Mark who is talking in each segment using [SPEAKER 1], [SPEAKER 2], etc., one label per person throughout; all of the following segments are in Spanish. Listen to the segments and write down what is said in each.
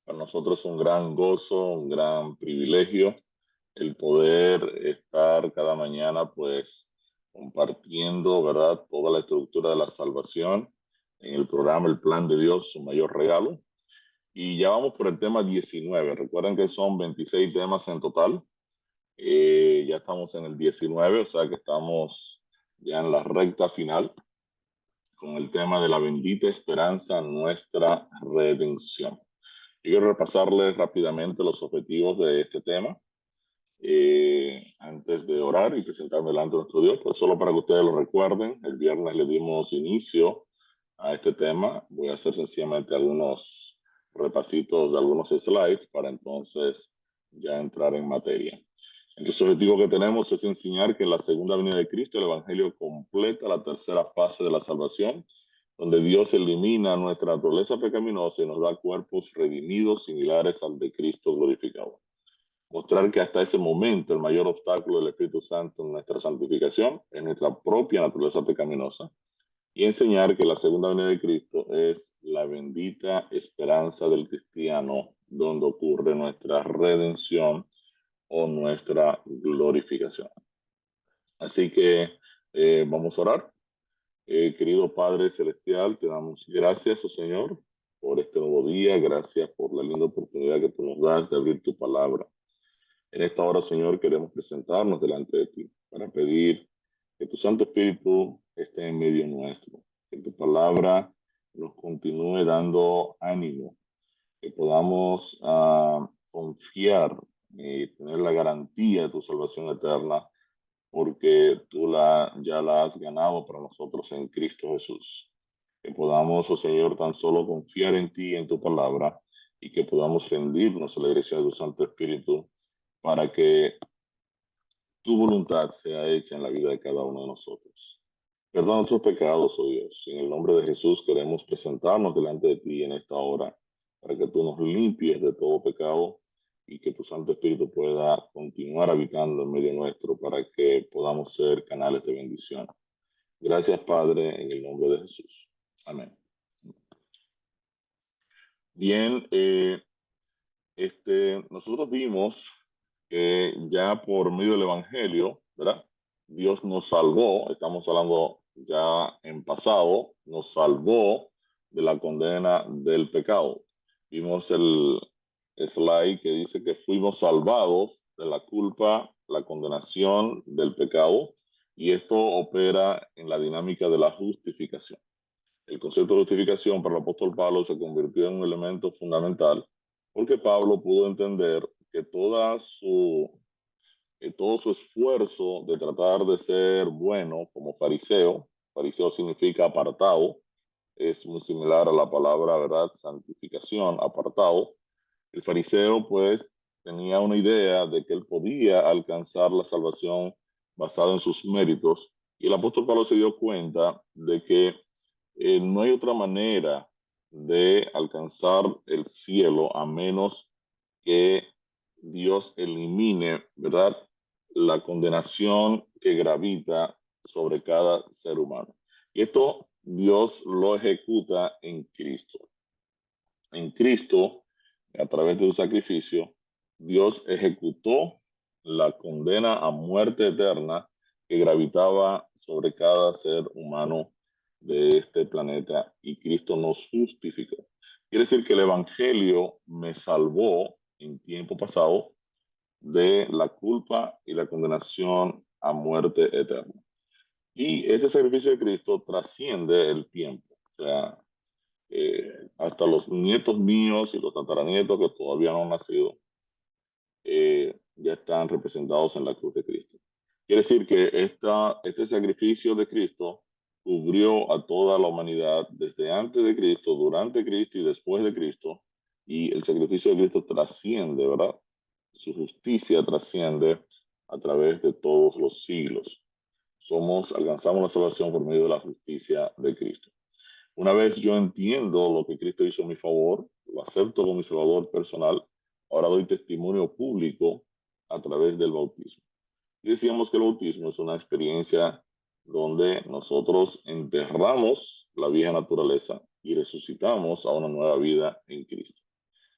[SPEAKER 1] Para nosotros es un gran gozo, un gran privilegio el poder estar cada mañana pues compartiendo, ¿verdad? Toda la estructura de la salvación en el programa El Plan de Dios, su mayor regalo. Y ya vamos por el tema 19. Recuerden que son 26 temas en total. Ya estamos en el 19, o sea que estamos ya en la recta final con el tema de la bendita esperanza, nuestra redención. Yo quiero repasarles rápidamente los objetivos de este tema antes de orar y presentarme delante de nuestro Dios, pues solo para que ustedes lo recuerden. El viernes le dimos inicio a este tema. Voy a hacer sencillamente algunos repasitos de algunos slides para entonces ya entrar en materia. Entonces, el objetivo que tenemos es enseñar que en la segunda venida de Cristo el Evangelio completa la tercera fase de la salvación, donde Dios elimina nuestra naturaleza pecaminosa y nos da cuerpos redimidos similares al de Cristo glorificado. Mostrar que hasta ese momento el mayor obstáculo del Espíritu Santo en nuestra santificación es nuestra propia naturaleza pecaminosa y enseñar que la segunda venida de Cristo es la bendita esperanza del cristiano, donde ocurre nuestra redención o nuestra glorificación. Así que vamos a orar. Querido Padre Celestial, te damos gracias, oh Señor, por este nuevo día. Gracias por la linda oportunidad que tú nos das de abrir tu palabra. En esta hora, Señor, queremos presentarnos delante de ti para pedir que tu Santo Espíritu esté en medio nuestro, que tu palabra nos continúe dando ánimo, que podamos confiar y tener la garantía de tu salvación eterna, porque ya la has ganado para nosotros en Cristo Jesús. Que podamos, oh Señor, tan solo confiar en ti y en tu palabra, y que podamos rendirnos a la dirección de tu Santo Espíritu para que tu voluntad sea hecha en la vida de cada uno de nosotros. Perdona nuestros pecados, oh Dios. En el nombre de Jesús queremos presentarnos delante de ti en esta hora para que tú nos limpies de todo pecado y que tu Santo Espíritu pueda continuar habitando en medio nuestro para que podamos ser canales de bendición. Gracias, Padre, en el nombre de Jesús. Amén. Bien, nosotros vimos que ya por medio del Evangelio, ¿verdad? Dios nos salvó, estamos hablando ya en pasado, nos salvó de la condena del pecado. Vimos el slide que dice que fuimos salvados de la culpa, la condenación del pecado, y esto opera en la dinámica de la justificación. El concepto de justificación para el apóstol Pablo se convirtió en un elemento fundamental porque Pablo pudo entender que todo su esfuerzo de tratar de ser bueno como fariseo, fariseo significa apartado, es muy similar a la palabra, ¿verdad? Santificación, apartado. El fariseo pues tenía una idea de que él podía alcanzar la salvación basada en sus méritos, y el apóstol Pablo se dio cuenta de que no hay otra manera de alcanzar el cielo a menos que Dios elimine, ¿verdad?, la condenación que gravita sobre cada ser humano. Y esto Dios lo ejecuta en Cristo. En Cristo, a través de su sacrificio, Dios ejecutó la condena a muerte eterna que gravitaba sobre cada ser humano de este planeta, y Cristo nos justificó. Quiere decir que el Evangelio me salvó en tiempo pasado de la culpa y la condenación a muerte eterna. Y este sacrificio de Cristo trasciende el tiempo. O sea, hasta los nietos míos y los tataranietos que todavía no han nacido ya están representados en la cruz de Cristo. Quiere decir que este sacrificio de Cristo cubrió a toda la humanidad desde antes de Cristo, durante Cristo y después de Cristo, y el sacrificio de Cristo trasciende, ¿verdad? Su justicia trasciende a través de todos los siglos. Alcanzamos la salvación por medio de la justicia de Cristo. Una vez yo entiendo lo que Cristo hizo a mi favor, lo acepto como mi salvador personal, ahora doy testimonio público a través del bautismo. Y decíamos que el bautismo es una experiencia donde nosotros enterramos la vieja naturaleza y resucitamos a una nueva vida en Cristo.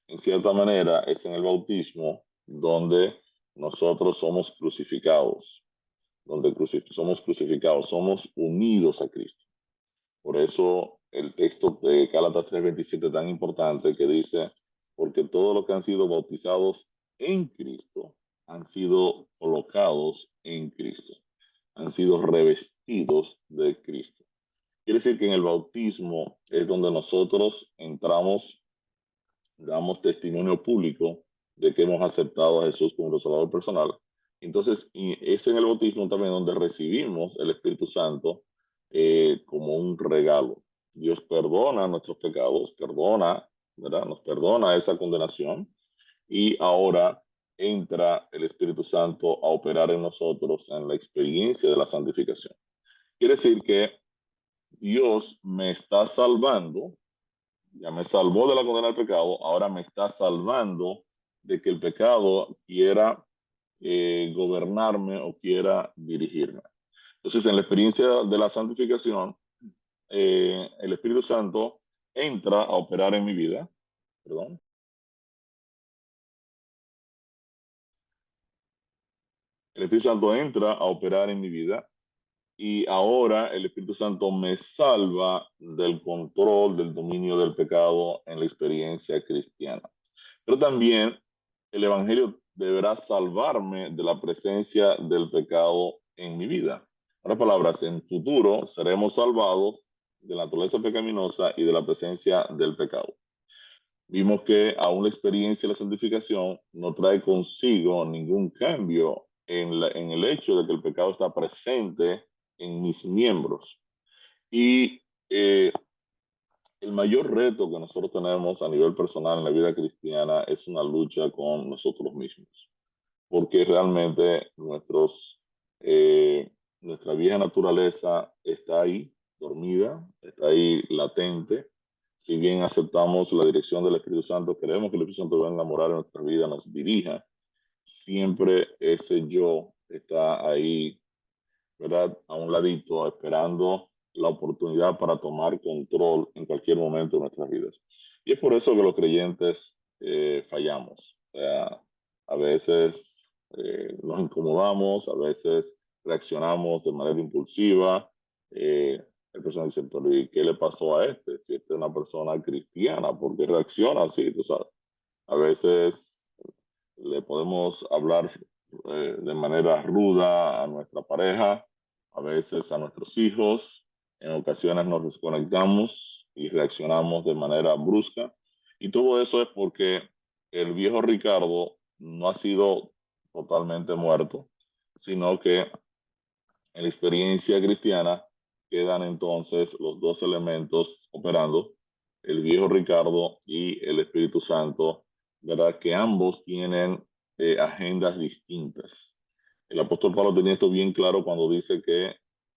[SPEAKER 1] En cierta manera, es en el bautismo donde nosotros somos crucificados, somos crucificados, somos unidos a Cristo. Por eso el texto de Gálatas 3:27 es tan importante que dice, porque todos los que han sido bautizados en Cristo han sido colocados en Cristo, han sido revestidos de Cristo. Quiere decir que en el bautismo es donde nosotros entramos, damos testimonio público de que hemos aceptado a Jesús como nuestro Salvador personal. Entonces, y es en el bautismo también donde recibimos el Espíritu Santo como un regalo. Dios perdona nuestros pecados, perdona, ¿verdad? Nos perdona esa condenación y ahora entra el Espíritu Santo a operar en nosotros en la experiencia de la santificación. Quiere decir que Dios me está salvando, ya me salvó de la condena del pecado, ahora me está salvando de que el pecado quiera gobernarme o quiera dirigirme. Entonces, en la experiencia de la santificación, el Espíritu Santo entra a operar en mi vida, perdón. El Espíritu Santo entra a operar en mi vida y ahora el Espíritu Santo me salva del control, del dominio del pecado en la experiencia cristiana. Pero también el Evangelio deberá salvarme de la presencia del pecado en mi vida. En otras palabras, en futuro seremos salvados de la naturaleza pecaminosa y de la presencia del pecado. Vimos que aún la experiencia de la santificación no trae consigo ningún cambio en el hecho de que el pecado está presente en mis miembros. Y el mayor reto que nosotros tenemos a nivel personal en la vida cristiana es una lucha con nosotros mismos, porque realmente nuestra vieja naturaleza está ahí, dormida, está ahí latente. Si bien aceptamos la dirección del Espíritu Santo, queremos que el Espíritu Santo venga a morar en nuestra vida, nos dirija, siempre ese yo está ahí, ¿verdad? A un ladito, esperando la oportunidad para tomar control en cualquier momento de nuestras vidas. Y es por eso que los creyentes fallamos. O sea, a veces nos incomodamos, a veces reaccionamos de manera impulsiva. El persona dice, pero ¿y qué le pasó a este? Si esta es una persona cristiana, ¿por qué reacciona así? Tú sabes, a veces le podemos hablar de manera ruda a nuestra pareja, a veces a nuestros hijos. En ocasiones nos desconectamos y reaccionamos de manera brusca. Y todo eso es porque el viejo Ricardo no ha sido totalmente muerto, sino que en la experiencia cristiana quedan entonces los dos elementos operando, el viejo Ricardo y el Espíritu Santo, ¿verdad? Que ambos tienen agendas distintas. El apóstol Pablo tenía esto bien claro cuando dice que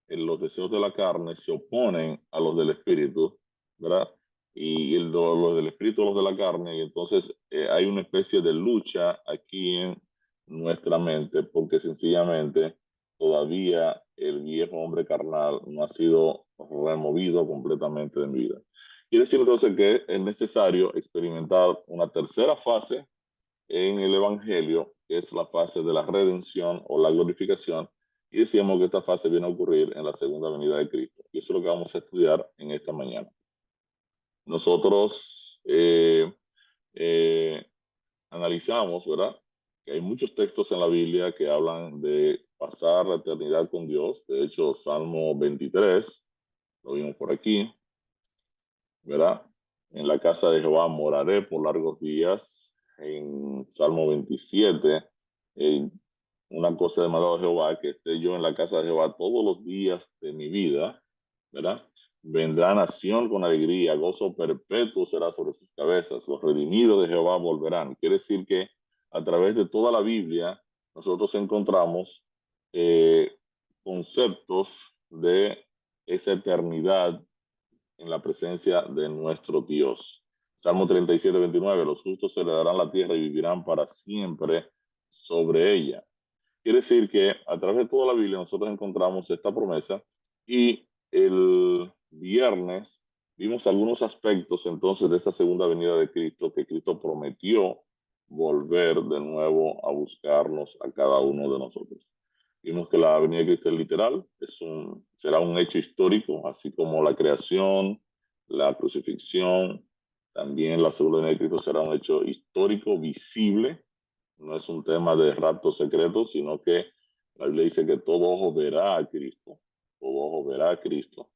[SPEAKER 1] los deseos de la carne se oponen a los del Espíritu, ¿verdad? Y los del Espíritu a los de la carne, y entonces hay una especie de lucha aquí en nuestra mente, porque sencillamente todavía el viejo hombre carnal no ha sido removido completamente de mi vida. Quiere decir entonces que es necesario experimentar una tercera fase en el Evangelio, que es la fase de la redención o la glorificación, y decíamos que esta fase viene a ocurrir en la segunda venida de Cristo. Y eso es lo que vamos a estudiar en esta mañana. Nosotros eh, analizamos, ¿verdad? Que hay muchos textos en la Biblia que hablan de pasar la eternidad con Dios. De hecho, Salmo 23, lo vimos por aquí, ¿verdad? En la casa de Jehová moraré por largos días. En Salmo 27, eh, una cosa he demandado a Jehová, que esté yo en la casa de Jehová todos los días de mi vida, ¿verdad? Vendrá nación con alegría, gozo perpetuo será sobre sus cabezas, los redimidos de Jehová volverán. Quiere decir que a través de toda la Biblia nosotros encontramos eh, conceptos de esa eternidad en la presencia de nuestro Dios. Salmo 37:29, los justos se le darán la tierra y vivirán para siempre sobre ella. Quiere decir que a través de toda la Biblia nosotros encontramos esta promesa y el viernes Vimos algunos aspectos entonces de esta segunda venida de Cristo, que Cristo prometió volver de nuevo a buscarnos a cada uno de nosotros. Vimos que la venida de Cristo es literal, será un hecho histórico, así como la creación, la crucifixión, también la segunda venida de Cristo será un hecho histórico, visible, no es un tema de rapto secreto, sino que la Biblia dice que todo ojo verá a Cristo, todo ojo verá a Cristo.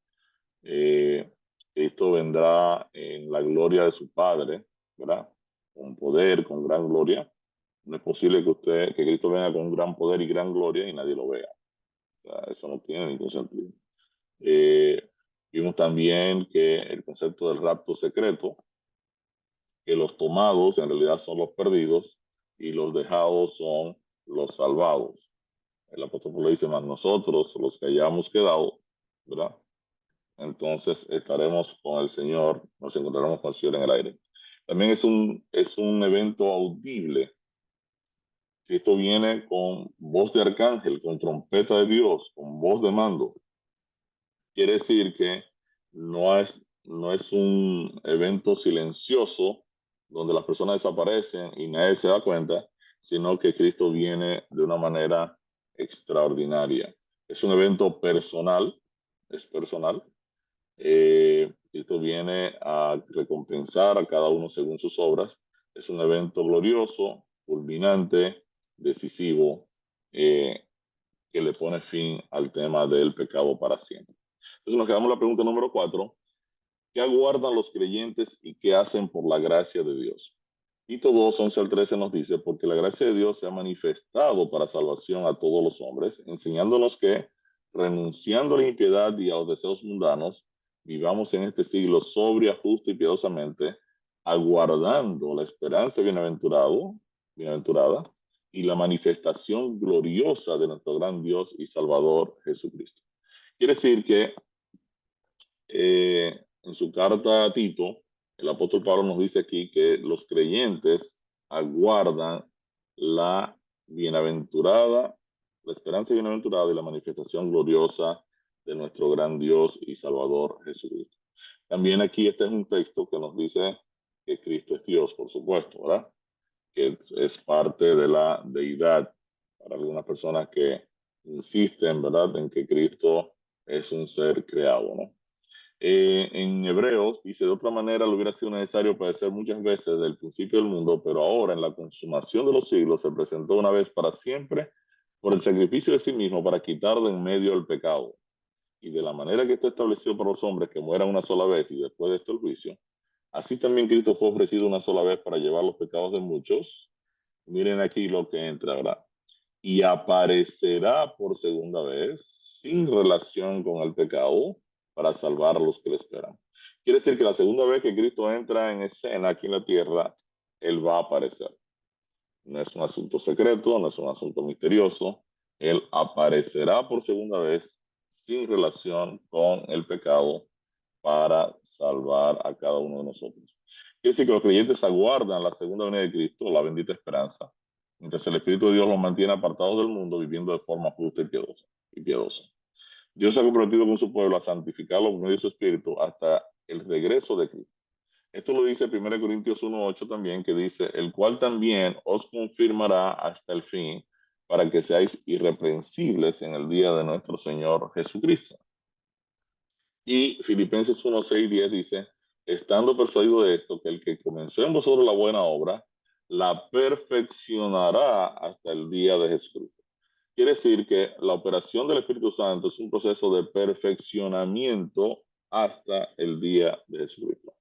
[SPEAKER 1] Eh, Cristo vendrá en la gloria de su Padre, ¿verdad? Con poder, con gran gloria. No es posible que Cristo venga con un gran poder y gran gloria y nadie lo vea. O sea, eso no tiene ningún sentido. Eh, Vimos también que el concepto del rapto secreto, que los tomados en realidad son los perdidos y los dejados son los salvados. El apóstol Pablo dice, más nosotros, los que hayamos quedado, ¿verdad? Entonces estaremos con el Señor, nos encontraremos con el Señor en el aire. También es un evento audible. Cristo viene con voz de arcángel, con trompeta de Dios, con voz de mando. Quiere decir que no es un evento silencioso donde las personas desaparecen y nadie se da cuenta, sino que Cristo viene de una manera extraordinaria. Es un evento personal, es personal. Cristo viene a recompensar a cada uno según sus obras. Es un evento glorioso, culminante, decisivo, eh, que le pone fin al tema del pecado para siempre. Entonces nos quedamos la pregunta número 4. ¿Qué aguardan los creyentes y qué hacen por la gracia de Dios? Tito 2, 11 al 13 nos dice, porque la gracia de Dios se ha manifestado para salvación a todos los hombres, enseñándonos que, renunciando a la impiedad y a los deseos mundanos, vivamos en este siglo sobria, justa y piadosamente, aguardando la esperanza bienaventurada y la manifestación gloriosa de nuestro gran Dios y Salvador Jesucristo. Quiere decir que en su carta a Tito, el apóstol Pablo nos dice aquí que los creyentes aguardan la bienaventurada, la esperanza bienaventurada y la manifestación gloriosa de nuestro gran Dios y Salvador Jesucristo. También aquí este es un texto que nos dice que Cristo es Dios, por supuesto, ¿verdad? Que es parte de la deidad para algunas personas que insisten, ¿verdad?, en que Cristo es un ser creado, ¿no? En Hebreos dice, de otra manera le hubiera sido necesario padecer muchas veces desde el principio del mundo, pero ahora en la consumación de los siglos se presentó una vez para siempre por el sacrificio de sí mismo para quitar de en medio el pecado. Y de la manera que está establecido para los hombres que mueran una sola vez y después de esto el juicio, así también Cristo fue ofrecido una sola vez para llevar los pecados de muchos. Miren aquí lo que entra ahora. Y aparecerá por segunda vez sin relación con el pecado para salvar a los que le esperan. Quiere decir que la segunda vez que Cristo entra en escena aquí en la tierra, Él va a aparecer. No es un asunto secreto, no es un asunto misterioso. Él aparecerá por segunda vez sin relación con el pecado para salvar a cada uno de nosotros. Quiere decir que los creyentes aguardan la segunda venida de Cristo, la bendita esperanza, mientras el Espíritu de Dios los mantiene apartados del mundo, viviendo de forma justa y piadosa. Dios se ha comprometido con su pueblo a santificarlo por medio de su Espíritu hasta el regreso de Cristo. Esto lo dice 1 Corintios 1:8 también, que dice, el cual también os confirmará hasta el fin, para que seáis irreprensibles en el día de nuestro Señor Jesucristo. Y Filipenses 1, 6, 10 dice, estando persuadido de esto, que el que comenzó en vosotros la buena obra, la perfeccionará hasta el día de Jesucristo. Quiere decir que la operación del Espíritu Santo es un proceso de perfeccionamiento hasta el día de Jesucristo.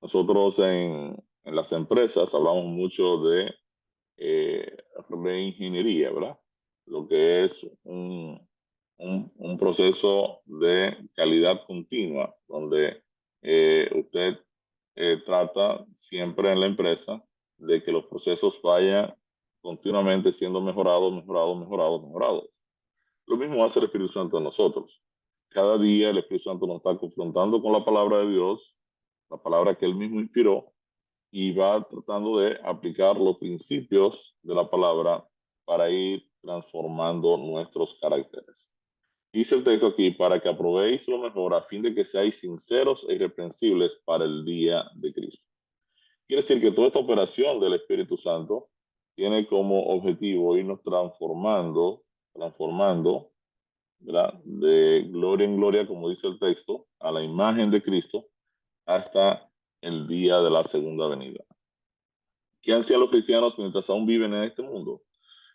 [SPEAKER 1] Nosotros en las empresas hablamos mucho de reingeniería, ¿verdad? Lo que es un proceso de calidad continua, donde usted trata siempre en la empresa de que los procesos vayan continuamente siendo mejorados. Lo mismo hace el Espíritu Santo en nosotros. Cada día el Espíritu Santo nos está confrontando con la palabra de Dios, la palabra que Él mismo inspiró, y va tratando de aplicar los principios de la palabra para ir transformando nuestros caracteres. Dice el texto aquí, para que aprobéis lo mejor a fin de que seáis sinceros e irreprensibles para el día de Cristo. Quiere decir que toda esta operación del Espíritu Santo tiene como objetivo irnos transformando, ¿verdad? De gloria en gloria, como dice el texto, a la imagen de Cristo hasta el día de la segunda venida. ¿Qué hacían los cristianos mientras aún viven en este mundo?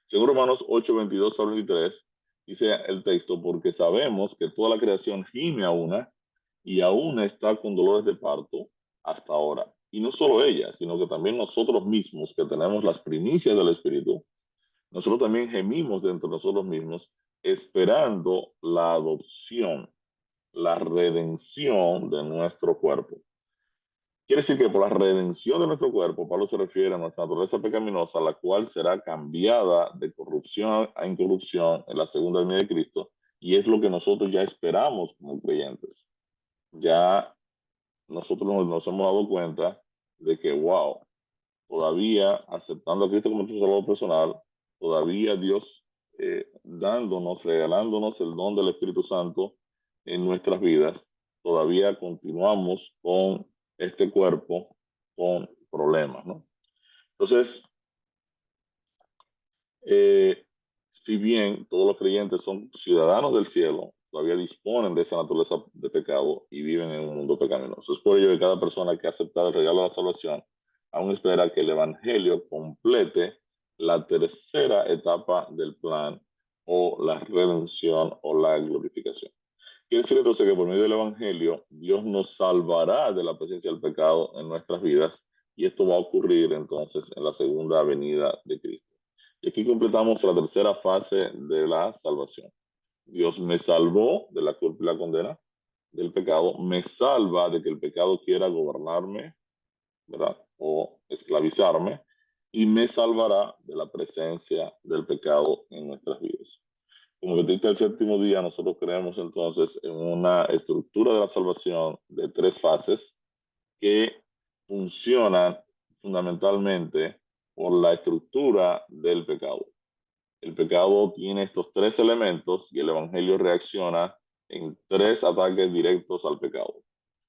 [SPEAKER 1] Según Romanos 8, 22 al 23, dice el texto, porque sabemos que toda la creación gime a una y aún está con dolores de parto hasta ahora. Y no solo ella, sino que también nosotros mismos, que tenemos las primicias del Espíritu, nosotros también gemimos dentro de nosotros mismos, esperando la adopción, la redención de nuestro cuerpo. Quiere decir que por la redención de nuestro cuerpo, Pablo se refiere a nuestra naturaleza pecaminosa, la cual será cambiada de corrupción a incorrupción en la segunda venida de Cristo, y es lo que nosotros ya esperamos como creyentes. Ya nosotros nos hemos dado cuenta de que, wow, todavía aceptando a Cristo como nuestro Salvador personal, todavía Dios dándonos, regalándonos el don del Espíritu Santo en nuestras vidas, todavía continuamos con este cuerpo con problemas, ¿no? Entonces, eh, si bien todos los creyentes son ciudadanos del cielo, todavía disponen de esa naturaleza de pecado y viven en un mundo pecaminoso. Es por ello que cada persona que ha aceptado el regalo de la salvación aún espera que el Evangelio complete la tercera etapa del plan o la redención o la glorificación. Quiere decir entonces que por medio del Evangelio Dios nos salvará de la presencia del pecado en nuestras vidas y esto va a ocurrir entonces en la segunda venida de Cristo. Y aquí completamos la tercera fase de la salvación. Dios me salvó de la culpa y la condena del pecado, me salva de que el pecado quiera gobernarme, ¿verdad? O esclavizarme, y me salvará de la presencia del pecado en nuestras vidas. Como Adventista del séptimo día, nosotros creemos entonces en una estructura de la salvación de tres fases que funcionan fundamentalmente por la estructura del pecado. El pecado tiene estos tres elementos y el Evangelio reacciona en tres ataques directos al pecado.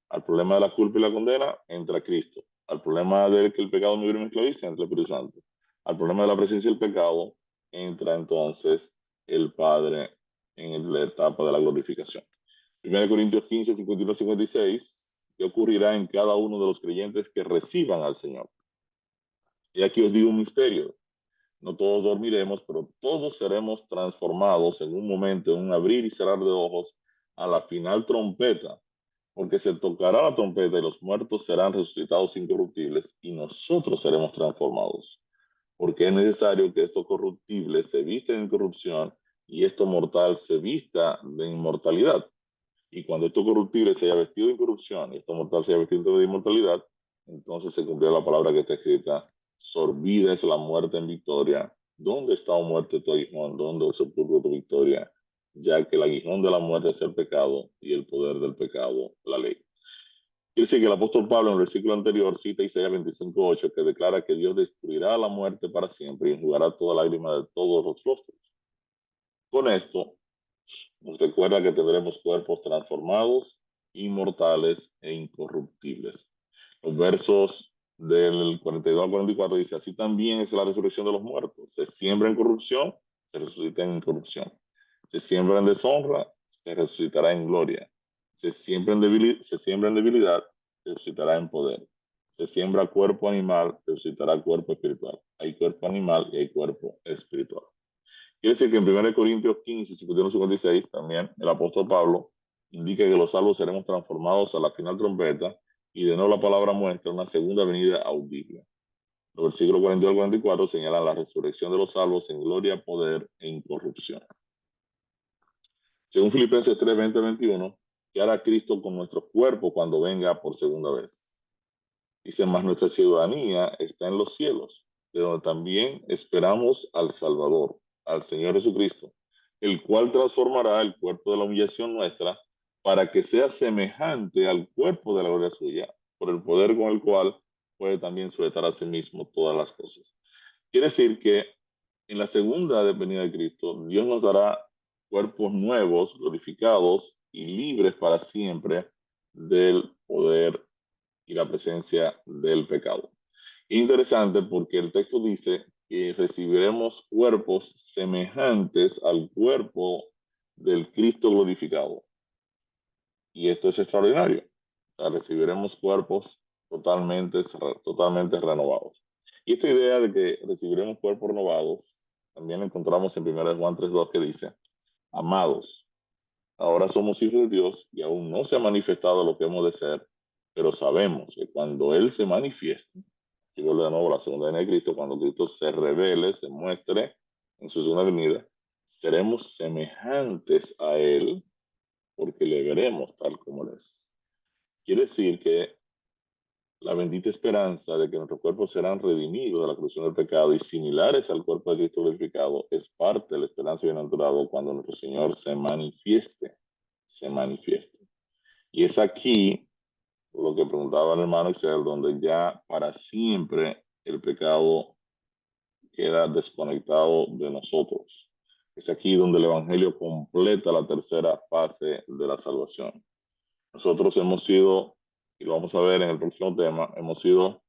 [SPEAKER 1] Al problema de la culpa y la condena, entra Cristo. Al problema de que el pecado me esclaviza, entra el Espíritu Santo. Al problema de la presencia del pecado, entra entonces el Padre en la etapa de la glorificación. 1 Corintios 15, 51, 56, ¿qué ocurrirá en cada uno de los creyentes que reciban al Señor? Y aquí os digo un misterio. No todos dormiremos, pero todos seremos transformados en un momento, en un abrir y cerrar de ojos, a la final trompeta, porque se tocará la trompeta y los muertos serán resucitados incorruptibles y nosotros seremos transformados. Porque es necesario que esto corruptible se vista de incorrupción y esto mortal se vista de inmortalidad. Y cuando esto corruptible se haya vestido de incorrupción y esto mortal se haya vestido de inmortalidad, entonces se cumplió la palabra que está escrita: sorbida es la muerte en victoria. ¿Dónde está, o muerte, tu aguijón? ¿Dónde, o sepulcro, tu victoria? Ya que el aguijón de la muerte es el pecado y el poder del pecado, la ley. Quiere decir que el apóstol Pablo en el versículo anterior cita Isaías 25:8, que declara que Dios destruirá la muerte para siempre y enjugará toda lágrima de todos los rostros. Con esto, nos recuerda que tendremos cuerpos transformados, inmortales e incorruptibles. Los versos del 42 al 44 dice: así también es la resurrección de los muertos. Se siembra en corrupción, se resucita en incorrupción. Se siembra en deshonra, se resucitará en gloria. Se siembra en debilidad, se resucitará en poder. Se siembra cuerpo animal, se resucitará cuerpo espiritual. Hay cuerpo animal y hay cuerpo espiritual. Quiere decir que en 1 Corintios 15, 51, 56, también el apóstol Pablo indica que los salvos seremos transformados a la final trompeta, y de nuevo la palabra muestra una segunda venida audible. Los versículos 42 al 44 señalan la resurrección de los salvos en gloria, poder e incorrupción. Según Filipenses 3, 20, 21, ¿qué hará Cristo con nuestro cuerpo cuando venga por segunda vez? Dice: más nuestra ciudadanía está en los cielos, de donde también esperamos al Salvador, al Señor Jesucristo, el cual transformará el cuerpo de la humillación nuestra para que sea semejante al cuerpo de la gloria suya, por el poder con el cual puede también sujetar a sí mismo todas las cosas. Quiere decir que en la segunda venida de Cristo, Dios nos dará cuerpos nuevos, glorificados y libres para siempre del poder y la presencia del pecado. Interesante porque el texto dice que recibiremos cuerpos semejantes al cuerpo del Cristo glorificado. Y esto es extraordinario. O sea, recibiremos cuerpos totalmente renovados. Y esta idea de que recibiremos cuerpos renovados, también la encontramos en 1 Juan 3:2 que dice, amados, ahora somos hijos de Dios y aún no se ha manifestado lo que hemos de ser, pero sabemos que cuando Él se manifieste, y vuelve de nuevo la segunda venida de Cristo, cuando Cristo se revele, se muestre en su segunda venida, seremos semejantes a Él porque le veremos tal como Él es. Quiere decir que la bendita esperanza de que nuestros cuerpos serán redimidos de la corrupción del pecado y similares al cuerpo de Cristo glorificado es parte de la esperanza bienaventurada cuando nuestro Señor se manifieste, se manifieste. Y es aquí lo que preguntaba el hermano Excel, donde ya para siempre el pecado queda desconectado de nosotros. Es aquí donde el Evangelio completa la tercera fase de la salvación. Nosotros hemos sido, y lo vamos a ver en el próximo tema, hemos sido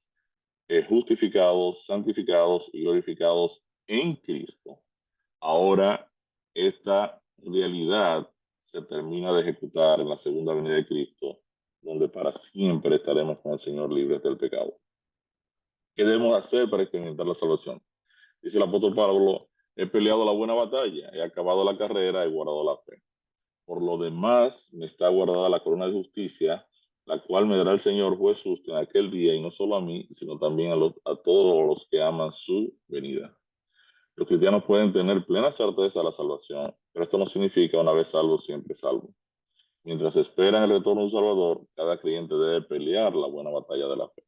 [SPEAKER 1] justificados, santificados y glorificados en Cristo. Ahora, esta realidad se termina de ejecutar en la segunda venida de Cristo, donde para siempre estaremos con el Señor libres del pecado. ¿Qué debemos hacer para experimentar la salvación? Dice el apóstol Pablo, he peleado la buena batalla, he acabado la carrera, he guardado la fe. Por lo demás, me está guardada la corona de justicia, la cual me dará el Señor juez justo en aquel día, y no solo a mí, sino también a todos los que aman su venida. Los cristianos pueden tener plena certeza de la salvación, pero esto no significa una vez salvo, siempre salvo. Mientras esperan el retorno de un Salvador, cada creyente debe pelear la buena batalla de la fe.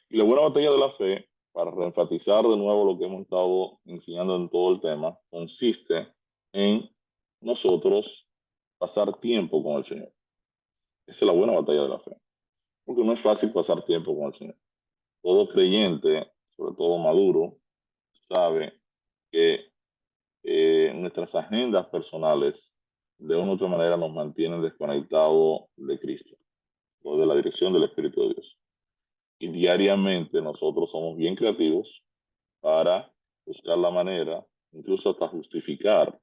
[SPEAKER 1] Y la buena batalla de la fe, para reenfatizar de nuevo lo que hemos estado enseñando en todo el tema, consiste en nosotros pasar tiempo con el Señor. Esa es la buena batalla de la fe. Porque no es fácil pasar tiempo con el Señor. Todo creyente, sobre todo maduro, sabe que nuestras agendas personales de una u otra manera nos mantienen desconectados de Cristo o de la dirección del Espíritu de Dios. Y diariamente nosotros somos bien creativos para buscar la manera, incluso hasta justificar,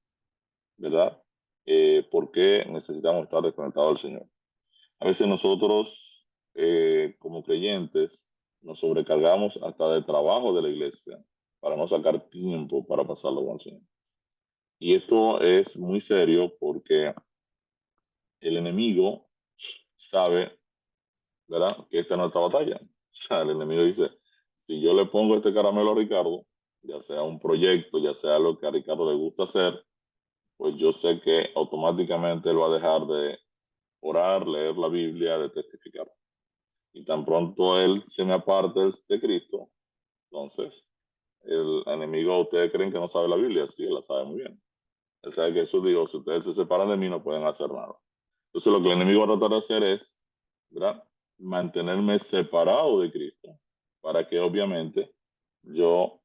[SPEAKER 1] ¿verdad? ¿Por qué necesitamos estar desconectados del Señor? A veces nosotros, como creyentes, nos sobrecargamos hasta del trabajo de la iglesia para no sacar tiempo para pasarlo con el Señor. Y esto es muy serio porque el enemigo sabe, ¿verdad?, que esta es nuestra batalla. O sea, el enemigo dice, si yo le pongo este caramelo a Ricardo, ya sea un proyecto, ya sea lo que a Ricardo le gusta hacer, pues yo sé que automáticamente él va a dejar de orar, leer la Biblia, de testificar. Y tan pronto él se me aparte de Cristo, entonces el enemigo, ustedes creen que no sabe la Biblia, sí, él la sabe muy bien. Él sabe que Jesús dijo, si ustedes se separan de mí no pueden hacer nada. Entonces lo que el enemigo va a tratar de hacer es, ¿verdad?, mantenerme separado de Cristo para que obviamente yo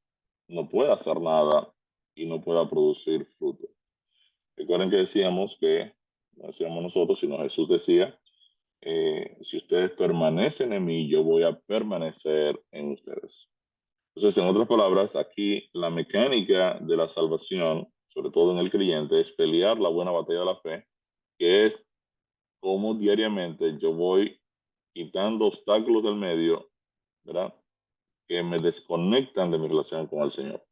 [SPEAKER 1] no pueda hacer nada y no pueda producir fruto. Recuerden que decíamos que, no decíamos nosotros, sino Jesús decía, si ustedes permanecen en mí, yo voy a permanecer en ustedes. Entonces, en otras palabras, aquí la mecánica de la salvación, sobre todo en el creyente, es pelear la buena batalla de la fe, que es cómo diariamente yo voy quitando obstáculos del medio, ¿verdad?, que me desconectan de mi relación con el Señor.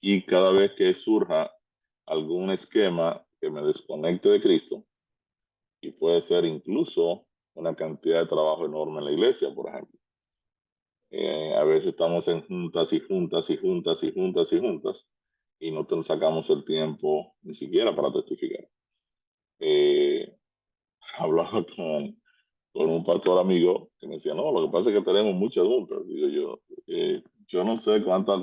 [SPEAKER 1] Y cada vez que surja algún esquema que me desconecte de Cristo, y puede ser incluso una cantidad de trabajo enorme en la iglesia, por ejemplo. A veces estamos en juntas y juntas y juntas y juntas y juntas y no te sacamos el tiempo ni siquiera para testificar. Eh, Hablaba con un pastor amigo que me decía, no, lo que pasa es que tenemos muchas juntas. Digo yo no sé cuántas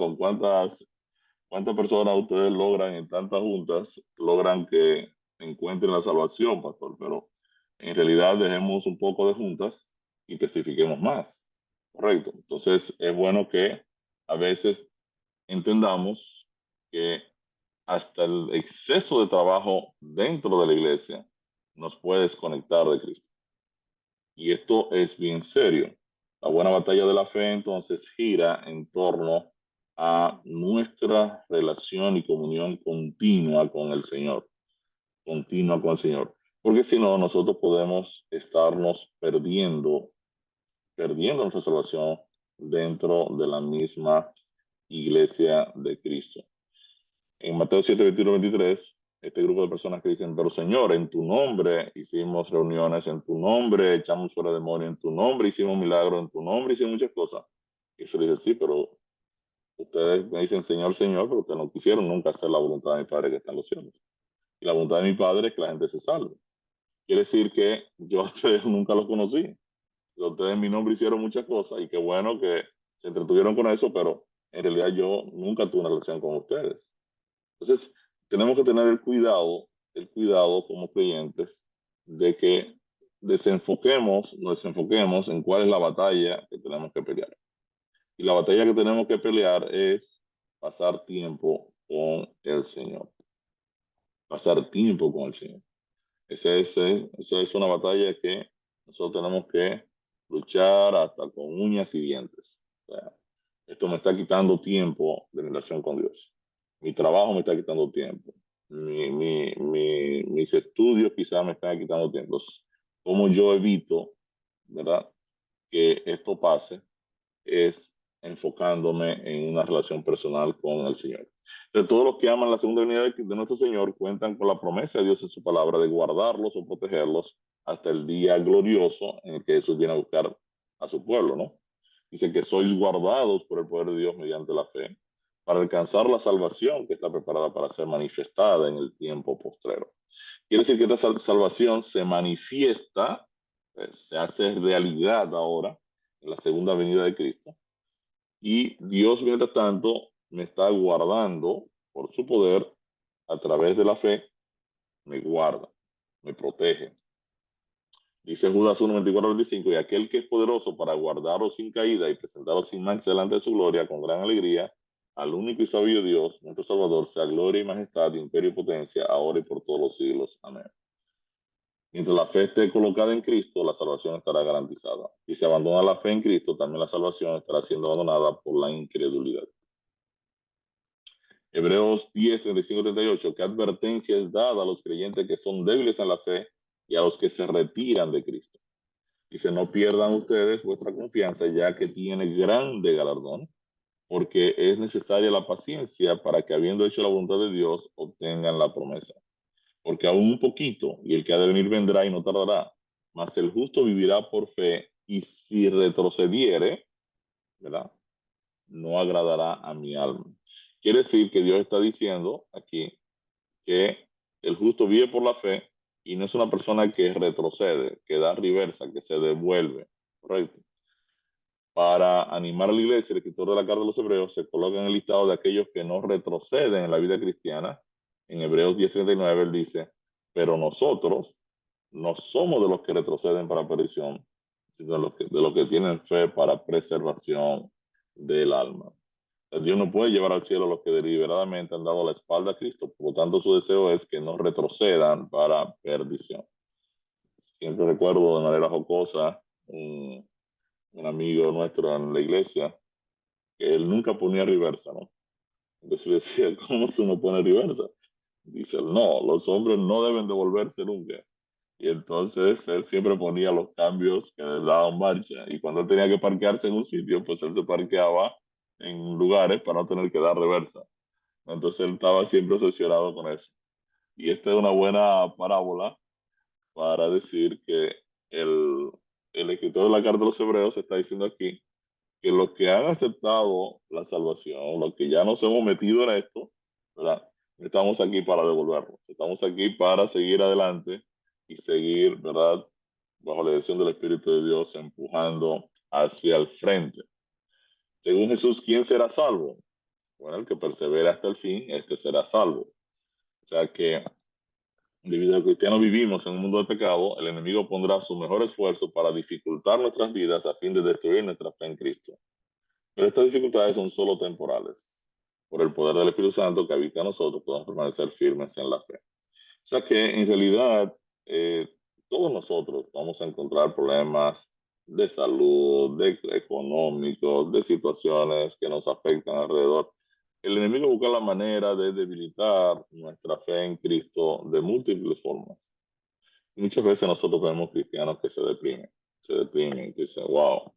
[SPEAKER 1] personas ustedes logran en tantas juntas, logran que encuentren la salvación, pastor, pero en realidad dejemos un poco de juntas y testifiquemos más. Correcto. Entonces es bueno que a veces entendamos que hasta el exceso de trabajo dentro de la iglesia nos puede desconectar de Cristo. Y esto es bien serio. La buena batalla de la fe entonces gira en torno a nuestra relación y comunión continua con el Señor. Porque si no, nosotros podemos estarnos perdiendo nuestra salvación dentro de la misma iglesia de Cristo. En Mateo 7, 21, 23, este grupo de personas que dicen, pero Señor, en tu nombre hicimos reuniones, en tu nombre echamos fuera demonios, en tu nombre hicimos milagros, en tu nombre hicimos muchas cosas. Y eso dice, sí, pero ustedes me dicen Señor, Señor, pero ustedes no quisieron nunca hacer la voluntad de mi Padre que está en los cielos. Y la voluntad de mi Padre es que la gente se salve. Quiere decir que yo a ustedes nunca los conocí. Ustedes en mi nombre hicieron muchas cosas y qué bueno que se entretuvieron con eso, pero en realidad yo nunca tuve una relación con ustedes. Entonces, tenemos que tener el cuidado como creyentes de que nos desenfoquemos en cuál es la batalla que tenemos que pelear. Y la batalla que tenemos que pelear es pasar tiempo con el Señor. Pasar tiempo con el Señor. Esa es una batalla que nosotros tenemos que luchar hasta con uñas y dientes. O sea, esto me está quitando tiempo de mi relación con Dios. Mi trabajo me está quitando tiempo. Mis estudios quizás me están quitando tiempo. Entonces, ¿cómo yo evito, verdad, que esto pase? Es enfocándome en una relación personal con el Señor. De todos los que aman la segunda venida de nuestro Señor cuentan con la promesa de Dios en su palabra de guardarlos o protegerlos hasta el día glorioso en el que Jesús viene a buscar a su pueblo, ¿no? Dice que sois guardados por el poder de Dios mediante la fe para alcanzar la salvación que está preparada para ser manifestada en el tiempo postrero. Quiere decir que esta salvación se manifiesta, se hace realidad ahora en la segunda venida de Cristo. Y Dios, mientras tanto, me está guardando por su poder a través de la fe, me guarda, me protege. Dice Judas 1, 24 al 25, y aquel que es poderoso para guardaros sin caída y presentaros sin mancha delante de su gloria con gran alegría, al único y sabio Dios, nuestro Salvador, sea gloria y majestad, imperio y potencia, ahora y por todos los siglos. Amén. Mientras la fe esté colocada en Cristo, la salvación estará garantizada. Si se abandona la fe en Cristo, también la salvación estará siendo abandonada por la incredulidad. Hebreos 10, 35, 38. ¿Qué advertencia es dada a los creyentes que son débiles en la fe y a los que se retiran de Cristo? Dice, no pierdan ustedes vuestra confianza, ya que tiene grande galardón, porque es necesaria la paciencia para que, habiendo hecho la voluntad de Dios, obtengan la promesa. Porque aún un poquito, y el que ha de venir vendrá y no tardará, mas el justo vivirá por fe, y si retrocediere, ¿verdad? No agradará a mi alma. Quiere decir que Dios está diciendo aquí que el justo vive por la fe y no es una persona que retrocede, que da reversa, que se devuelve, ¿correcto? Para animar a la iglesia, el escritor de la carta de los Hebreos se coloca en el listado de aquellos que no retroceden en la vida cristiana. En Hebreos 10:39 él dice, pero nosotros no somos de los que retroceden para perdición, sino de los que tienen fe para preservación del alma. Dios no puede llevar al cielo a los que deliberadamente han dado la espalda a Cristo. Por lo tanto, su deseo es que no retrocedan para perdición. Siempre recuerdo de manera jocosa un amigo nuestro en la iglesia que él nunca ponía reversa, ¿no? Entonces yo decía, ¿cómo tú no pones reversa? Dice él, no, los hombres no deben devolverse nunca. Y entonces él siempre ponía los cambios que le daban marcha. Y cuando él tenía que parquearse en un sitio, pues él se parqueaba en lugares para no tener que dar reversa. Entonces él estaba siempre obsesionado con eso. Y esta es una buena parábola para decir que el, el escritor de la carta de los Hebreos está diciendo aquí que los que han aceptado la salvación, los que ya nos hemos metido en esto, ¿verdad? Estamos aquí para devolvernos. Estamos aquí para seguir adelante y seguir, ¿verdad? Bajo la dirección del Espíritu de Dios, empujando hacia el frente. Según Jesús, ¿quién será salvo? Bueno, el que persevera hasta el fin, este será salvo. O sea que, debido a que cristianos vivimos en un mundo de pecado, el enemigo pondrá su mejor esfuerzo para dificultar nuestras vidas a fin de destruir nuestra fe en Cristo. Pero estas dificultades son solo temporales. por el poder del Espíritu Santo que habita en nosotros, podemos permanecer firmes en la fe. O sea que en realidad eh, todos nosotros vamos a encontrar problemas de salud, de económicos, de situaciones que nos afectan alrededor. El enemigo busca la manera de debilitar nuestra fe en Cristo de múltiples formas. Muchas veces nosotros vemos cristianos que se deprimen, que dicen, wow,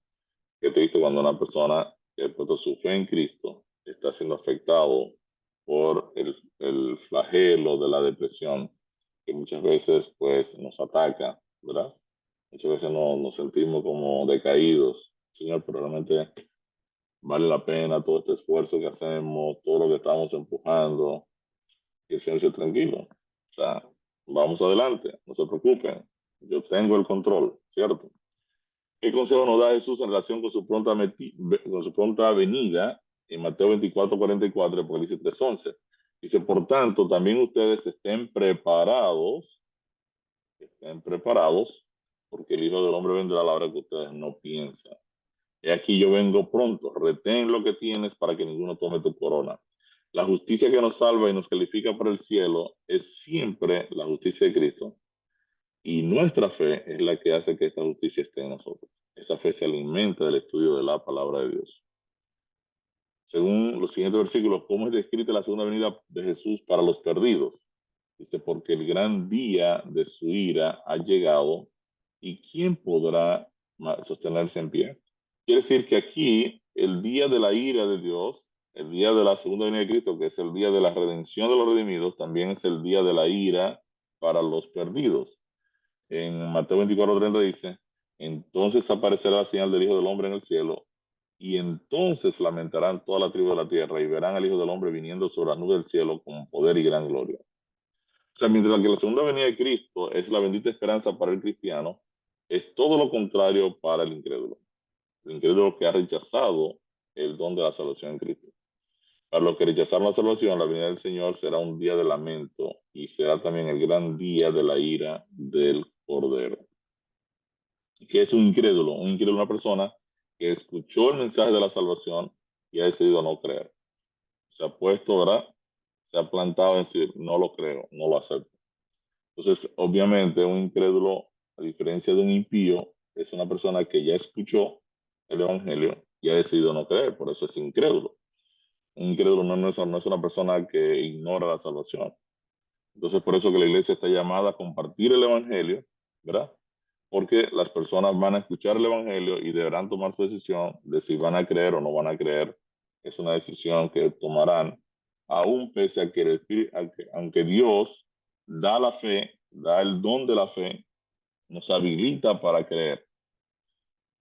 [SPEAKER 1] qué triste cuando una persona que ha puesto su fe en Cristo está siendo afectado por el flagelo de la depresión, que muchas veces pues nos ataca, ¿verdad? Muchas veces nos sentimos como decaídos. Señor, pero realmente vale la pena todo este esfuerzo que hacemos, todo lo que estamos empujando, que el Señor sea tranquilo. O sea, vamos adelante, no se preocupen, yo tengo el control, ¿cierto? ¿Qué consejo nos da Jesús en relación con su pronta venida en Mateo 24:44? Porque dice 3:11. Dice, por tanto, también ustedes estén preparados, porque el Hijo del Hombre vendrá a la hora que ustedes no piensan. He aquí yo vengo pronto, retén lo que tienes para que ninguno tome tu corona. La justicia que nos salva y nos califica para el cielo es siempre la justicia de Cristo. Y nuestra fe es la que hace que esta justicia esté en nosotros. Esa fe se alimenta del estudio de la palabra de Dios. Según los siguientes versículos, ¿cómo es descrita la segunda venida de Jesús para los perdidos? Dice, porque el gran día de su ira ha llegado y ¿quién podrá sostenerse en pie? Quiere decir que aquí el día de la ira de Dios, el día de la segunda venida de Cristo, que es el día de la redención de los redimidos, también es el día de la ira para los perdidos. En Mateo 24:30 dice, entonces aparecerá la señal del Hijo del Hombre en el cielo, y entonces lamentarán toda la tribu de la tierra y verán al Hijo del Hombre viniendo sobre las nubes del cielo con poder y gran gloria. O sea, mientras que la segunda venida de Cristo es la bendita esperanza para el cristiano, es todo lo contrario para el incrédulo. El incrédulo que ha rechazado el don de la salvación en Cristo. Para los que rechazaron la salvación, la venida del Señor será un día de lamento y será también el gran día de la ira del Cordero. ¿Qué es un incrédulo? Un incrédulo es una persona que escuchó el mensaje de la salvación y ha decidido no creer. Se ha puesto, ¿verdad? Se ha plantado en decir, no lo creo, no lo acepto. Entonces, obviamente, un incrédulo, a diferencia de un impío, es una persona que ya escuchó el Evangelio y ha decidido no creer, por eso es incrédulo. Un incrédulo no es una persona que ignora la salvación. Entonces, por eso que la iglesia está llamada a compartir el Evangelio, ¿verdad? Porque las personas van a escuchar el Evangelio y deberán tomar su decisión de si van a creer o no van a creer. Es una decisión que tomarán, aún pese a que, aunque Dios da la fe, da el don de la fe, nos habilita para creer.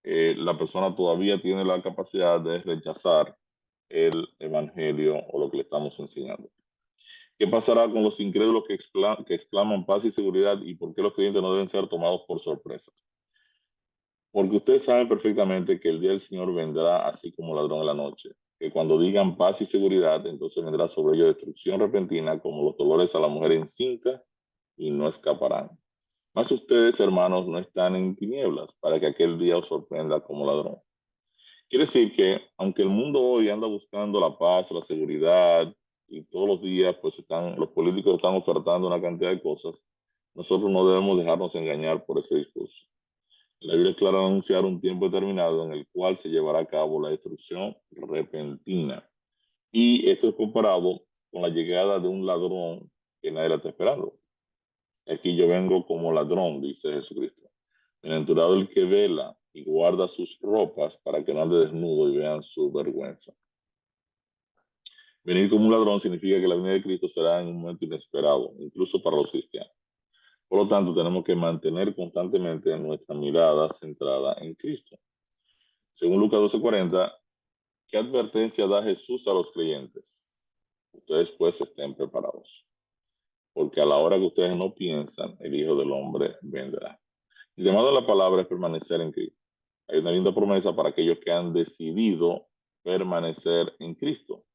[SPEAKER 1] La persona todavía tiene la capacidad de rechazar el Evangelio o lo que le estamos enseñando. ¿Qué pasará con los incrédulos que exclaman paz y seguridad y por qué los creyentes no deben ser tomados por sorpresa? Porque ustedes saben perfectamente que el día del Señor vendrá así como ladrón en la noche. Que cuando digan paz y seguridad, entonces vendrá sobre ellos destrucción repentina como los dolores a la mujer encinta y no escaparán. Mas ustedes, hermanos, no están en tinieblas para que aquel día os sorprenda como ladrón. Quiere decir que aunque el mundo hoy anda buscando la paz, la seguridad y todos los días pues los políticos están ofertando una cantidad de cosas, nosotros no debemos dejarnos engañar por ese discurso. La Biblia es clara al anunciar un tiempo determinado en el cual se llevará a cabo la destrucción repentina. Y esto es comparado con la llegada de un ladrón que nadie la está esperando. Aquí yo vengo como ladrón, dice Jesucristo. Bienaventurado el que vela y guarda sus ropas para que no ande desnudo y vean su vergüenza. Venir como un ladrón significa que la venida de Cristo será en un momento inesperado, incluso para los cristianos. Por lo tanto, tenemos que mantener constantemente nuestra mirada centrada en Cristo. Según Lucas 12:40, ¿qué advertencia da Jesús a los creyentes? Ustedes pues estén preparados, porque a la hora que ustedes no piensan, el Hijo del Hombre vendrá. El llamado a la palabra es permanecer en Cristo. Hay una linda promesa para aquellos que han decidido permanecer en Cristo.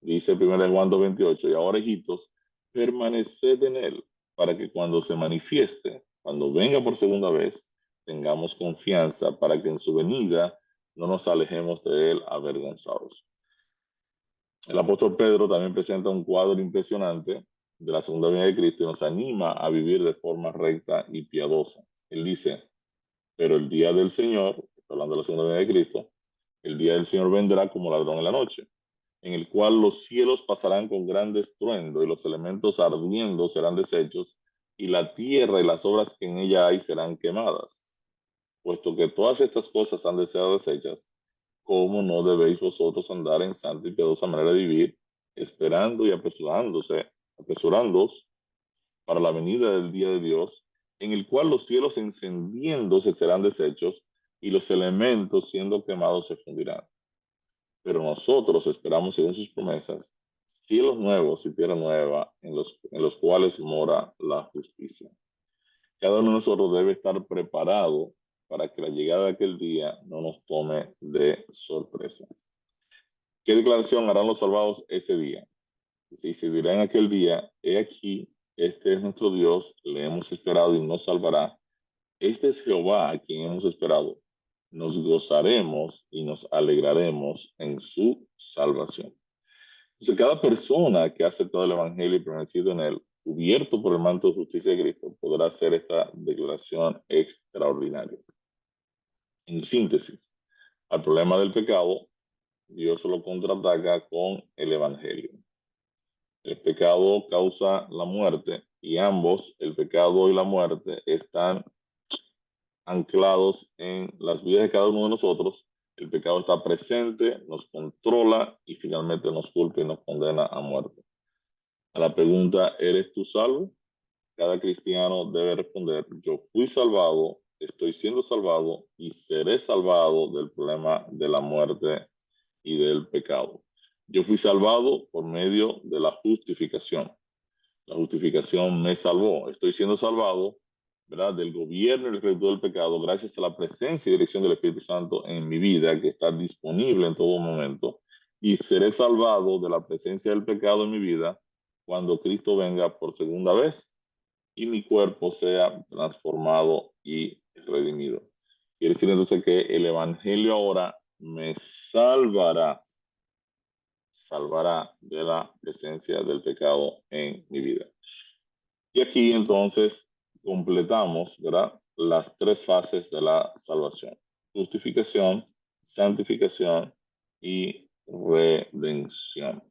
[SPEAKER 1] Dice 1 Juan 2:28, y ahora, hijitos, permaneced en Él, para que cuando se manifieste, cuando venga por segunda vez, tengamos confianza para que en su venida no nos alejemos de Él avergonzados. El apóstol Pedro también presenta un cuadro impresionante de la segunda venida de Cristo y nos anima a vivir de forma recta y piadosa. Él dice, pero el día del Señor, está hablando de la segunda venida de Cristo, el día del Señor vendrá como ladrón en la noche, en el cual los cielos pasarán con gran estruendo y los elementos ardiendo serán deshechos y la tierra y las obras que en ella hay serán quemadas. Puesto que todas estas cosas han de ser deshechas, ¿cómo no debéis vosotros andar en santa y piadosa manera de vivir, esperando y apresurándoos para la venida del día de Dios, en el cual los cielos encendiéndose serán deshechos y los elementos siendo quemados se fundirán? Pero nosotros esperamos, según sus promesas, cielos nuevos y tierra nueva en los cuales mora la justicia. Cada uno de nosotros debe estar preparado para que la llegada de aquel día no nos tome de sorpresa. ¿Qué declaración harán los salvados ese día? Y se dirá en aquel día, he aquí, este es nuestro Dios, le hemos esperado y nos salvará. Este es Jehová a quien hemos esperado. Nos gozaremos y nos alegraremos en su salvación. Entonces, cada persona que ha aceptado el Evangelio y permanecido en él, cubierto por el manto de justicia de Cristo, podrá hacer esta declaración extraordinaria. En síntesis, al problema del pecado, Dios lo contraataca con el Evangelio. El pecado causa la muerte y ambos, el pecado y la muerte, están anclados en las vidas de cada uno de nosotros. El pecado está presente, nos controla y finalmente nos culpa y nos condena a muerte. A la pregunta, ¿eres tú salvo? Cada cristiano debe responder, yo fui salvado, estoy siendo salvado y seré salvado del problema de la muerte y del pecado. Yo fui salvado por medio de la justificación. La justificación me salvó. Estoy siendo salvado, ¿verdad?, del gobierno y el esclavitud del pecado gracias a la presencia y dirección del Espíritu Santo en mi vida, que está disponible en todo momento. Y seré salvado de la presencia del pecado en mi vida cuando Cristo venga por segunda vez y mi cuerpo sea transformado y redimido. Quiere decir entonces que el Evangelio ahora me salvará de la presencia del pecado en mi vida. Y aquí entonces completamos, ¿verdad?, las tres fases de la salvación: justificación, santificación y redención.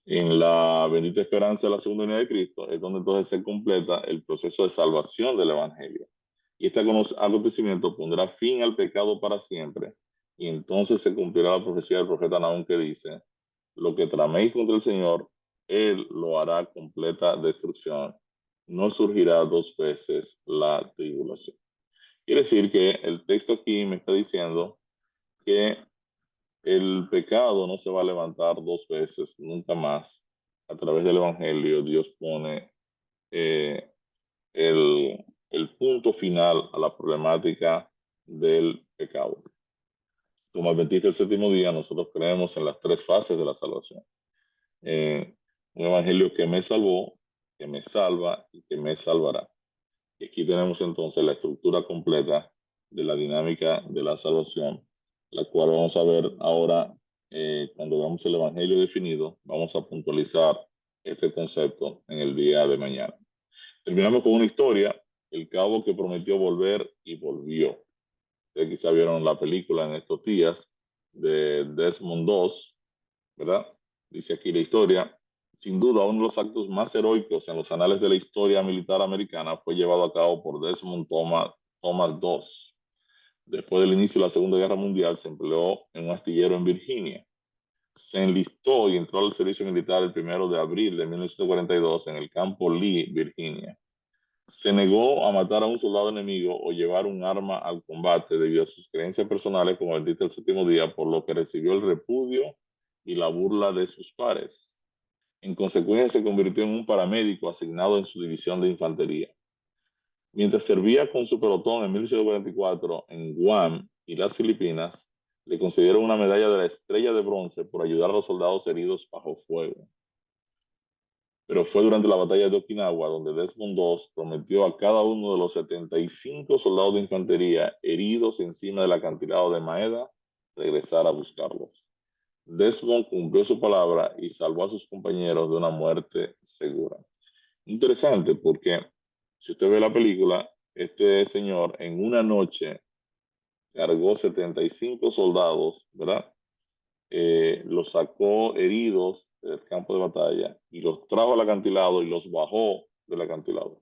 [SPEAKER 1] En la bendita esperanza de la segunda venida de Cristo es donde entonces se completa el proceso de salvación del Evangelio. Y este acontecimiento pondrá fin al pecado para siempre. Y entonces se cumplirá la profecía del profeta Nahum que dice, lo que traméis contra el Señor, Él lo hará completa destrucción. No surgirá dos veces la tribulación. Quiere decir que el texto aquí me está diciendo que el pecado no se va a levantar dos veces, nunca más. A través del Evangelio, Dios pone eh, el punto final a la problemática del pecado. Como adventista del séptimo día, nosotros creemos en las tres fases de la salvación. Un Evangelio que me salvó, que me salva y que me salvará. Y aquí tenemos entonces la estructura completa de la dinámica de la salvación, la cual vamos a ver ahora cuando veamos el Evangelio definido. Vamos a puntualizar este concepto en el día de mañana. Terminamos con una historia, el cabo que prometió volver y volvió. Ustedes quizá vieron la película en estos días de Desmond II, ¿verdad? Dice aquí la historia. Sin duda, uno de los actos más heroicos en los anales de la historia militar americana fue llevado a cabo por Desmond Thomas II. Después del inicio de la Segunda Guerra Mundial, se empleó en un astillero en Virginia. Se enlistó y entró al servicio militar el 1 de abril de 1942 en el campo Lee, Virginia. Se negó a matar a un soldado enemigo o llevar un arma al combate debido a sus creencias personales como adventista del séptimo día, por lo que recibió el repudio y la burla de sus pares. En consecuencia, se convirtió en un paramédico asignado en su división de infantería. Mientras servía con su pelotón en 1944 en Guam y las Filipinas, le concedieron una medalla de la Estrella de Bronce por ayudar a los soldados heridos bajo fuego. Pero fue durante la batalla de Okinawa donde Desmond II prometió a cada uno de los 75 soldados de infantería heridos encima del acantilado de Maeda regresar a buscarlos. Desmond cumplió su palabra y salvó a sus compañeros de una muerte segura. Interesante porque si usted ve la película, este señor en una noche cargó 75 soldados, ¿verdad? Los sacó heridos del campo de batalla y los trajo al acantilado y los bajó del acantilado.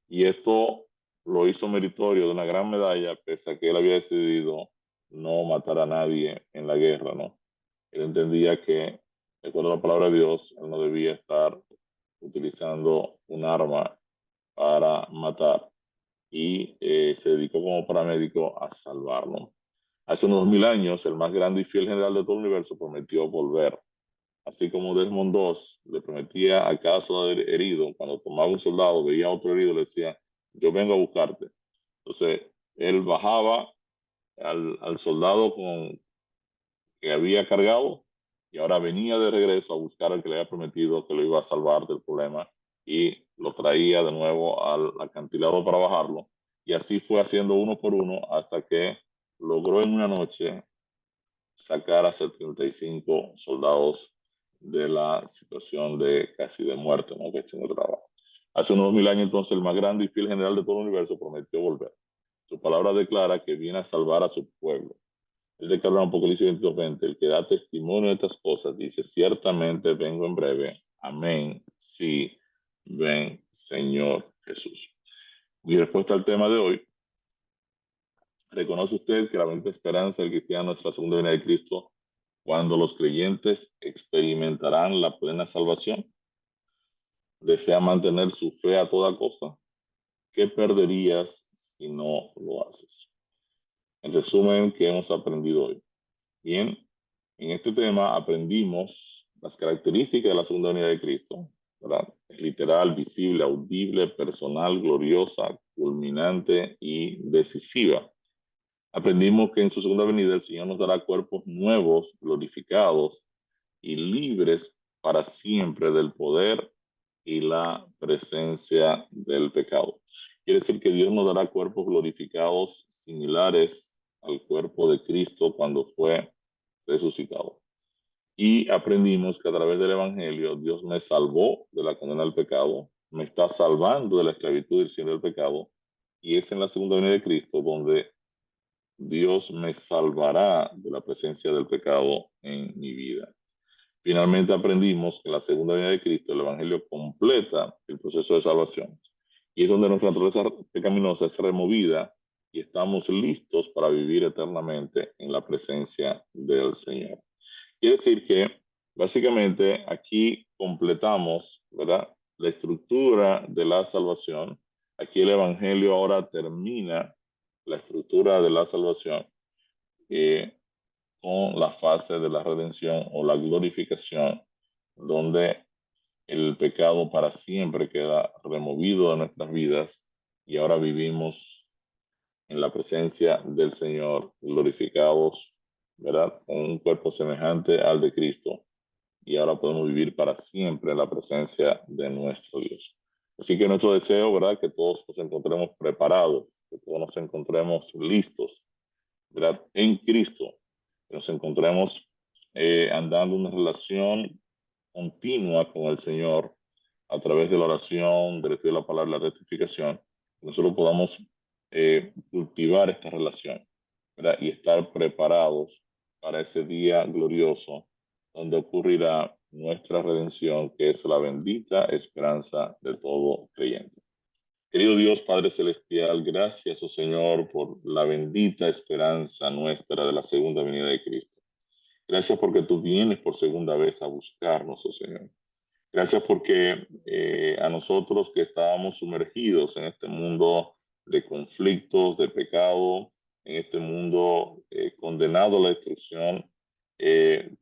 [SPEAKER 1] Y esto lo hizo meritorio de una gran medalla, pese a que él había decidido no matar a nadie en la guerra, ¿no? Él entendía que, de acuerdo a la palabra de Dios, él no debía estar utilizando un arma para matar y se dedicó como paramédico a salvarlo. Hace unos 1000 años, el más grande y fiel general de todo el universo prometió volver. Así como Desmond II le prometía a cada soldado herido, cuando tomaba un soldado, veía a otro herido, le decía, yo vengo a buscarte. Entonces, él bajaba al soldado que había cargado y ahora venía de regreso a buscar al que le había prometido que lo iba a salvar del problema y lo traía de nuevo al acantilado para bajarlo. Y así fue haciendo uno por uno hasta que logró en una noche sacar a 75 soldados de la situación de casi de muerte, ¿no? Que se encontraba. Hace unos 1000 años, entonces, el más grande y fiel general de todo el universo prometió volver. Su palabra declara que viene a salvar a su pueblo. Él declara en Apocalipsis 22:20, el que da testimonio de estas cosas, dice, ciertamente vengo en breve. Amén. Sí, ven, Señor Jesús. Mi respuesta al tema de hoy, ¿reconoce usted que la bendita esperanza del cristiano es la segunda venida de Cristo cuando los creyentes experimentarán la plena salvación? ¿Desea mantener su fe a toda costa? ¿Qué perderías si no lo haces? En resumen, ¿qué hemos aprendido hoy? Bien, en este tema aprendimos las características de la segunda venida de Cristo, ¿verdad? Es literal, visible, audible, personal, gloriosa, culminante y decisiva. Aprendimos que en su segunda venida el Señor nos dará cuerpos nuevos, glorificados y libres para siempre del poder y la presencia del pecado. Quiere decir que Dios nos dará cuerpos glorificados similares al cuerpo de Cristo cuando fue resucitado. Y aprendimos que a través del Evangelio Dios me salvó de la condena del pecado, me está salvando de la esclavitud del cielo del pecado, y es en la segunda venida de Cristo donde Dios me salvará de la presencia del pecado en mi vida. Finalmente aprendimos que en la segunda venida de Cristo el Evangelio completa el proceso de salvación y es donde nuestra naturaleza pecaminosa es removida y estamos listos para vivir eternamente en la presencia del Señor. Quiere decir que básicamente aquí completamos, ¿verdad?, la estructura de la salvación. Aquí el Evangelio ahora termina la estructura de la salvación eh, con la fase de la redención o la glorificación, donde el pecado para siempre queda removido de nuestras vidas y ahora vivimos en la presencia del Señor, glorificados, ¿verdad? Con un cuerpo semejante al de Cristo y ahora podemos vivir para siempre en la presencia de nuestro Dios. Así que nuestro deseo, ¿verdad? Que todos nos encontremos preparados, que todos nos encontremos listos, ¿verdad? En Cristo, que nos encontremos andando una relación continua con el Señor a través de la oración, del estudio de la palabra, la rectificación, que nosotros podamos cultivar esta relación, ¿verdad? Y estar preparados para ese día glorioso donde ocurrirá nuestra redención, que es la bendita esperanza de todo creyente. Querido Dios Padre Celestial, gracias, oh Señor, por la bendita esperanza nuestra de la segunda venida de Cristo. Gracias porque tú vienes por segunda vez a buscarnos, oh Señor. Gracias porque a nosotros que estábamos sumergidos en este mundo de conflictos, de pecado, en este mundo condenado a la destrucción,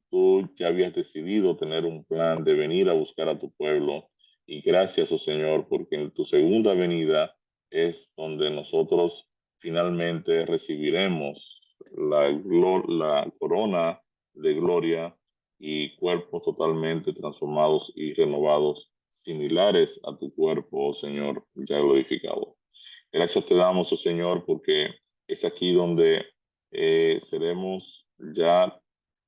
[SPEAKER 1] tú ya habías decidido tener un plan de venir a buscar a tu pueblo. Y gracias, oh Señor, porque en tu segunda venida es donde nosotros finalmente recibiremos la corona de gloria y cuerpos totalmente transformados y renovados, similares a tu cuerpo, oh Señor, ya glorificado. Gracias te damos, oh Señor, porque es aquí donde seremos ya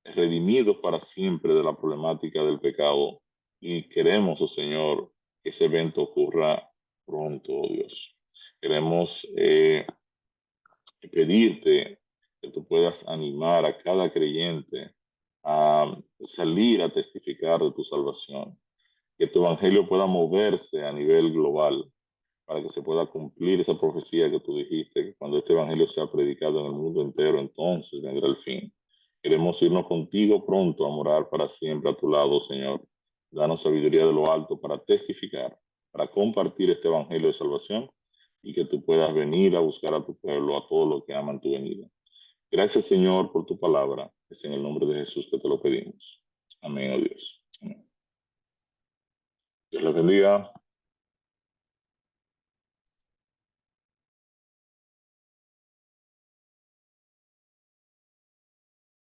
[SPEAKER 1] redimidos para siempre de la problemática del pecado. Y queremos, oh Señor, que ese evento ocurra pronto, oh Dios. Queremos pedirte que tú puedas animar a cada creyente a salir a testificar de tu salvación, que tu evangelio pueda moverse a nivel global para que se pueda cumplir esa profecía que tú dijiste, que cuando este evangelio sea predicado en el mundo entero, entonces vendrá el fin. Queremos irnos contigo pronto a morar para siempre a tu lado, Señor. Danos sabiduría de lo alto para testificar, para compartir este evangelio de salvación y que tú puedas venir a buscar a tu pueblo, a todos los que aman tu venida. Gracias, Señor, por tu palabra. Es en el nombre de Jesús que te lo pedimos. Amén, oh Dios. Amén. Dios les bendiga.